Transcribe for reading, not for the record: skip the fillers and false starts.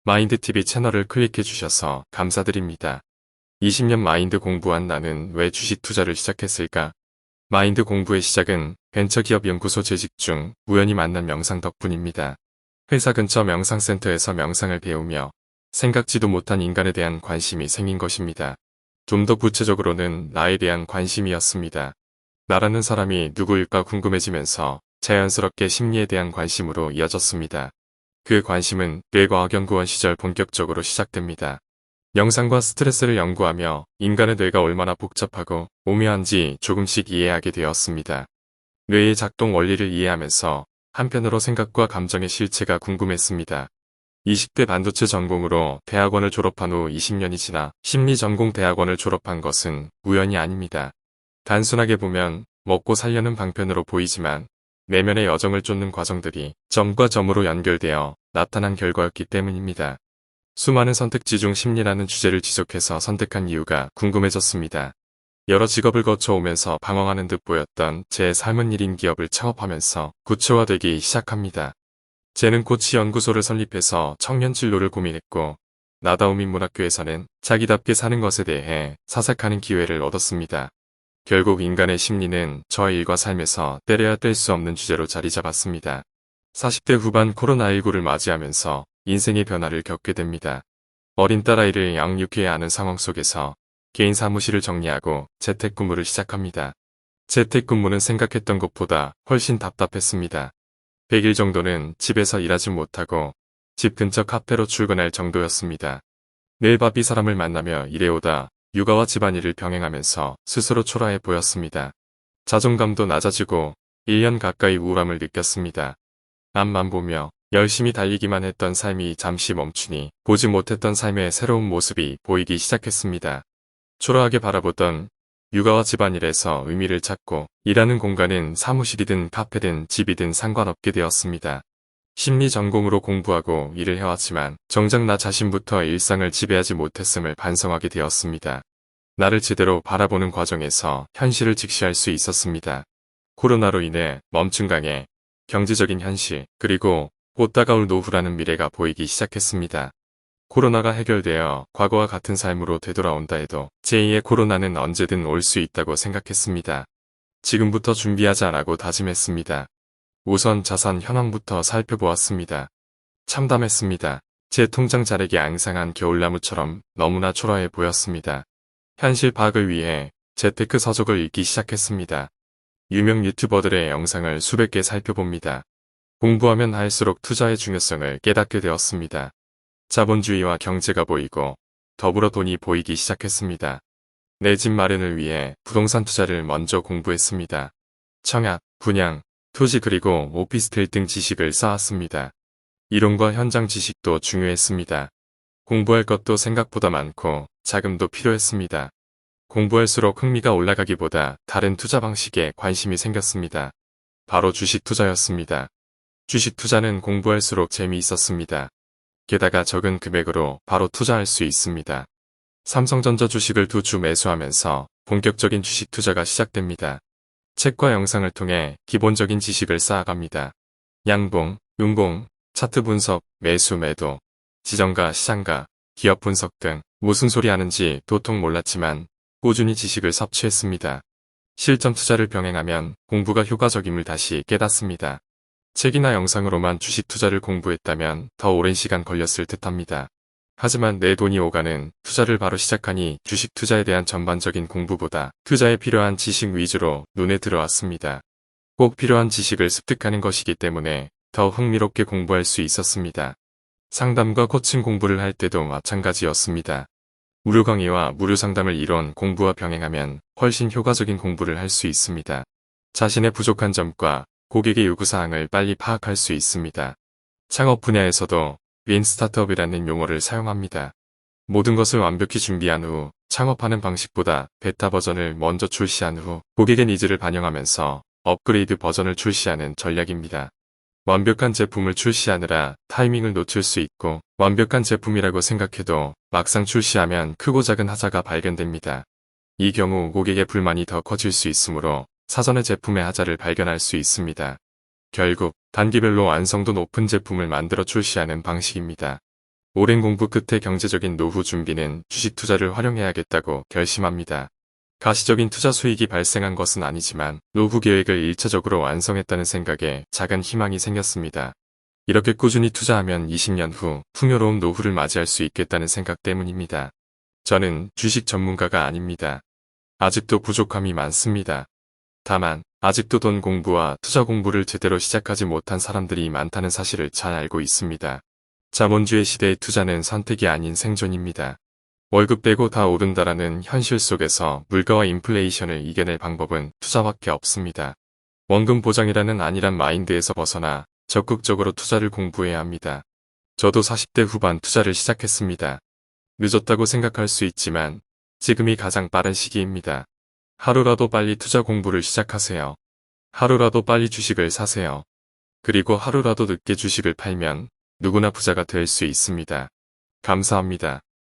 마인드TV 채널을 클릭해 주셔서 감사드립니다. 20년 마인드 공부한 나는 왜 주식 투자를 시작했을까? 마인드 공부의 시작은 벤처기업 연구소 재직 중 우연히 만난 명상 덕분입니다. 회사 근처 명상센터에서 명상을 배우며 생각지도 못한 인간에 대한 관심이 생긴 것입니다. 좀 더 구체적으로는 나에 대한 관심이었습니다. 나라는 사람이 누구일까 궁금해지면서 자연스럽게 심리에 대한 관심으로 이어졌습니다. 그 관심은 뇌과학연구원 시절 본격적으로 시작됩니다. 명상과 스트레스를 연구하며 인간의 뇌가 얼마나 복잡하고 오묘한지 조금씩 이해하게 되었습니다. 뇌의 작동 원리를 이해하면서 한편으로 생각과 감정의 실체가 궁금했습니다. 20대 반도체 전공으로 대학원을 졸업한 후 20년이 지나 심리 전공 대학원을 졸업한 것은 우연이 아닙니다. 단순하게 보면 먹고 살려는 방편으로 보이지만 내면의 여정을 쫓는 과정들이 점과 점으로 연결되어 나타난 결과였기 때문입니다. 수많은 선택지 중 심리라는 주제를 지속해서 선택한 이유가 궁금해졌습니다. 여러 직업을 거쳐오면서 방황하는 듯 보였던 제 삶은 1인 기업을 창업하면서 구체화되기 시작합니다. 재능 코치 연구소를 설립해서 청년 진로를 고민했고 나다움 인문학교에서는 자기답게 사는 것에 대해 사색하는 기회를 얻었습니다. 결국 인간의 심리는 저의 일과 삶에서 때려야 뗄 수 없는 주제로 자리 잡았습니다. 40대 후반 코로나19를 맞이하면서 인생의 변화를 겪게 됩니다. 어린 딸아이를 양육해야 하는 상황 속에서 개인 사무실을 정리하고 재택근무를 시작합니다. 재택근무는 생각했던 것보다 훨씬 답답했습니다. 100일 정도는 집에서 일하지 못하고 집 근처 카페로 출근할 정도였습니다. 매일 바삐 사람을 만나며 일해오다 육아와 집안일을 병행하면서 스스로 초라해 보였습니다. 자존감도 낮아지고 1년 가까이 우울함을 느꼈습니다. 앞만 보며 열심히 달리기만 했던 삶이 잠시 멈추니 보지 못했던 삶의 새로운 모습이 보이기 시작했습니다. 초라하게 바라보던 육아와 집안일에서 의미를 찾고 일하는 공간은 사무실이든 카페든 집이든 상관없게 되었습니다. 심리 전공으로 공부하고 일을 해왔지만 정작 나 자신부터 일상을 지배하지 못했음을 반성하게 되었습니다. 나를 제대로 바라보는 과정에서 현실을 직시할 수 있었습니다. 코로나로 인해 멈춘 강에 경제적인 현실 그리고 곧 다가올 노후라는 미래가 보이기 시작했습니다. 코로나가 해결되어 과거와 같은 삶으로 되돌아온다 해도 제2의 코로나는 언제든 올 수 있다고 생각했습니다. 지금부터 준비하자라고 다짐했습니다. 우선 자산 현황부터 살펴보았습니다. 참담했습니다. 제 통장 자락이 앙상한 겨울나무처럼 너무나 초라해 보였습니다. 현실 파악을 위해 재테크 서적을 읽기 시작했습니다. 유명 유튜버들의 영상을 수백 개 살펴봅니다. 공부하면 할수록 투자의 중요성을 깨닫게 되었습니다. 자본주의와 경제가 보이고 더불어 돈이 보이기 시작했습니다. 내 집 마련을 위해 부동산 투자를 먼저 공부했습니다. 청약, 분양, 토지 그리고 오피스텔 등 지식을 쌓았습니다. 이론과 현장 지식도 중요했습니다. 공부할 것도 생각보다 많고 자금도 필요했습니다. 공부할수록 흥미가 올라가기보다 다른 투자 방식에 관심이 생겼습니다. 바로 주식 투자였습니다. 주식 투자는 공부할수록 재미있었습니다. 게다가 적은 금액으로 바로 투자할 수 있습니다. 삼성전자 주식을 2주 매수하면서 본격적인 주식 투자가 시작됩니다. 책과 영상을 통해 기본적인 지식을 쌓아갑니다. 양봉, 음봉, 차트 분석, 매수 매도, 지정가, 시장가, 기업 분석 등 무슨 소리 하는지 도통 몰랐지만 꾸준히 지식을 섭취했습니다. 실전 투자를 병행하면 공부가 효과적임을 다시 깨닫습니다. 책이나 영상으로만 주식 투자를 공부했다면 더 오랜 시간 걸렸을 듯합니다. 하지만 내 돈이 오가는 투자를 바로 시작하니 주식 투자에 대한 전반적인 공부보다 투자에 필요한 지식 위주로 눈에 들어왔습니다. 꼭 필요한 지식을 습득하는 것이기 때문에 더 흥미롭게 공부할 수 있었습니다. 상담과 코칭 공부를 할 때도 마찬가지였습니다. 무료 강의와 무료 상담을 이론 공부와 병행하면 훨씬 효과적인 공부를 할 수 있습니다. 자신의 부족한 점과 고객의 요구사항을 빨리 파악할 수 있습니다. 창업 분야에서도 린 스타트업이라는 용어를 사용합니다. 모든 것을 완벽히 준비한 후 창업하는 방식보다 베타 버전을 먼저 출시한 후 고객의 니즈를 반영하면서 업그레이드 버전을 출시하는 전략입니다. 완벽한 제품을 출시하느라 타이밍을 놓칠 수 있고 완벽한 제품이라고 생각해도 막상 출시하면 크고 작은 하자가 발견됩니다. 이 경우 고객의 불만이 더 커질 수 있으므로 사전에 제품의 하자를 발견할 수 있습니다. 결국 단기별로 완성도 높은 제품을 만들어 출시하는 방식입니다. 오랜 공부 끝에 경제적인 노후 준비는 주식 투자를 활용해야겠다고 결심합니다. 가시적인 투자 수익이 발생한 것은 아니지만 노후 계획을 1차적으로 완성했다는 생각에 작은 희망이 생겼습니다. 이렇게 꾸준히 투자하면 20년 후 풍요로운 노후를 맞이할 수 있겠다는 생각 때문입니다. 저는 주식 전문가가 아닙니다. 아직도 부족함이 많습니다. 다만 아직도 돈 공부와 투자 공부를 제대로 시작하지 못한 사람들이 많다는 사실을 잘 알고 있습니다. 자본주의 시대의 투자는 선택이 아닌 생존입니다. 월급 빼고 다 오른다라는 현실 속에서 물가와 인플레이션을 이겨낼 방법은 투자밖에 없습니다. 원금 보장이라는 안일한 마인드에서 벗어나 적극적으로 투자를 공부해야 합니다. 저도 40대 후반 투자를 시작했습니다. 늦었다고 생각할 수 있지만 지금이 가장 빠른 시기입니다. 하루라도 빨리 투자 공부를 시작하세요. 하루라도 빨리 주식을 사세요. 그리고 하루라도 늦게 주식을 팔면 누구나 부자가 될 수 있습니다. 감사합니다.